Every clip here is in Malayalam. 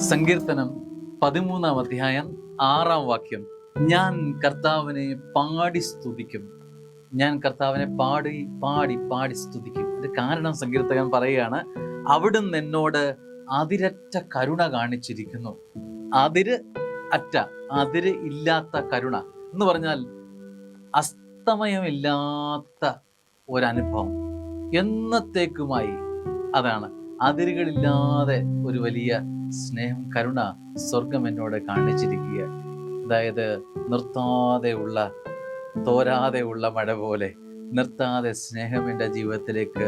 സങ്കീർത്തനം 13-ാം അധ്യായം 6-ാം വാക്യം. ഞാൻ കർത്താവിനെ പാടി സ്തുതിക്കും. ഞാൻ കർത്താവിനെ പാടി പാടി പാടി സ്തുതിക്കും. ഇത് കാരണം സങ്കീർത്തകൻ പറയുകയാണ്, അവിടുന്ന് എന്നോട് അതിരറ്റ കരുണ കാണിച്ചിരിക്കുന്നു. അതിര് ഇല്ലാത്ത കരുണ എന്ന് പറഞ്ഞാൽ അസ്തമയമില്ലാത്ത ഒരനുഭവം, എന്നത്തേക്കുമായി. അതാണ് അതിരുകളില്ലാതെ ഒരു വലിയ സ്നേഹം, കരുണ സ്വർഗം എന്നോട് കാണിച്ചിരിക്കുക. അതായത് നിർത്താതെയുള്ള, തോരാതെയുള്ള മഴ പോലെ നിർത്താതെ സ്നേഹം എൻ്റെ ജീവിതത്തിലേക്ക്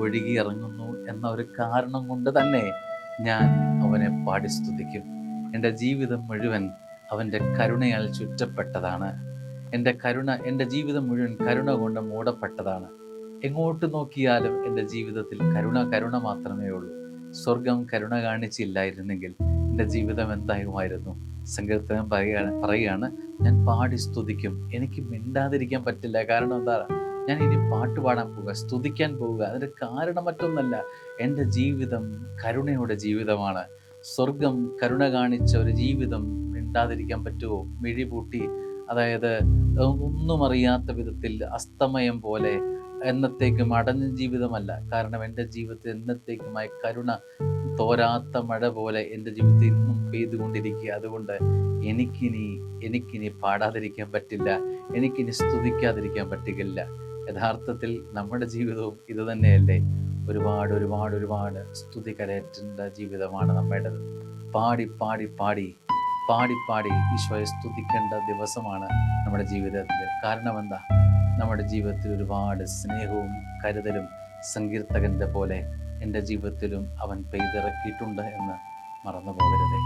ഒഴുകിയിറങ്ങുന്നു എന്ന ഒരു കാരണം കൊണ്ട് തന്നെ ഞാൻ അവനെ പാടി സ്തുതിക്കും. എൻ്റെ ജീവിതം മുഴുവൻ അവൻ്റെ കരുണയാൽ ചുറ്റപ്പെട്ടതാണ്. എൻ്റെ ജീവിതം മുഴുവൻ കരുണ കൊണ്ട് മൂടപ്പെട്ടതാണ്. എങ്ങോട്ട് നോക്കിയാലും എൻ്റെ ജീവിതത്തിൽ കരുണ മാത്രമേ ഉള്ളൂ. സ്വർഗം കരുണ കാണിച്ചില്ലായിരുന്നെങ്കിൽ എൻ്റെ ജീവിതം എന്താകുമായിരുന്നു? സങ്കീർത്തനം പറയുകയാണ്, ഞാൻ പാടി സ്തുതിക്കും. എനിക്ക് മിണ്ടാതിരിക്കാൻ പറ്റില്ല. കാരണം എന്താണ്? ഞാൻ ഇനി പാട്ട് പാടാൻ പോവുക, സ്തുതിക്കാൻ പോവുക. അതിൻ്റെ കാരണം മറ്റൊന്നല്ല, എൻ്റെ ജീവിതം കരുണയുടെ ജീവിതമാണ്. സ്വർഗം കരുണ കാണിച്ച ഒരു ജീവിതം മിണ്ടാതിരിക്കാൻ പറ്റുമോ? മിഴിപൂട്ടി, അതായത് ഒന്നും അറിയാത്ത വിധത്തിൽ അസ്തമയം പോലെ എന്നത്തേക്കും അടഞ്ഞ ജീവിതമല്ല. കാരണം എൻ്റെ ജീവിതത്തിൽ എന്നത്തേക്കുമായി കരുണ തോരാത്ത മഴ പോലെ എൻ്റെ ജീവിതത്തിൽ ഇന്നും പെയ്തുകൊണ്ടിരിക്കുക. അതുകൊണ്ട് എനിക്കിനി പാടാതിരിക്കാൻ പറ്റില്ല, എനിക്കിനി സ്തുതിക്കാതിരിക്കാൻ പറ്റുകയില്ല. യഥാർത്ഥത്തിൽ നമ്മുടെ ജീവിതവും ഇത് തന്നെയല്ലേ? ഒരുപാട് സ്തുതി കരയേറ്റേണ്ട ജീവിതമാണ് നമ്മുടേത്. പാടി പാടി പാടി പാടി പാടി ഈശോയെ സ്തുതിക്കേണ്ട ദിവസമാണ് നമ്മുടെ ജീവിതത്തിൽ. കാരണം എന്താ? നമ്മുടെ ജീവിതത്തിൽ ഒരുപാട് സ്നേഹവും കരുതലും സങ്കീർത്തകന്റെ പോലെ എൻ്റെ ജീവിതത്തിലും അവൻ പെയ്തിറക്കിയിട്ടുണ്ട് എന്ന് മറന്നു പോകരുതേ.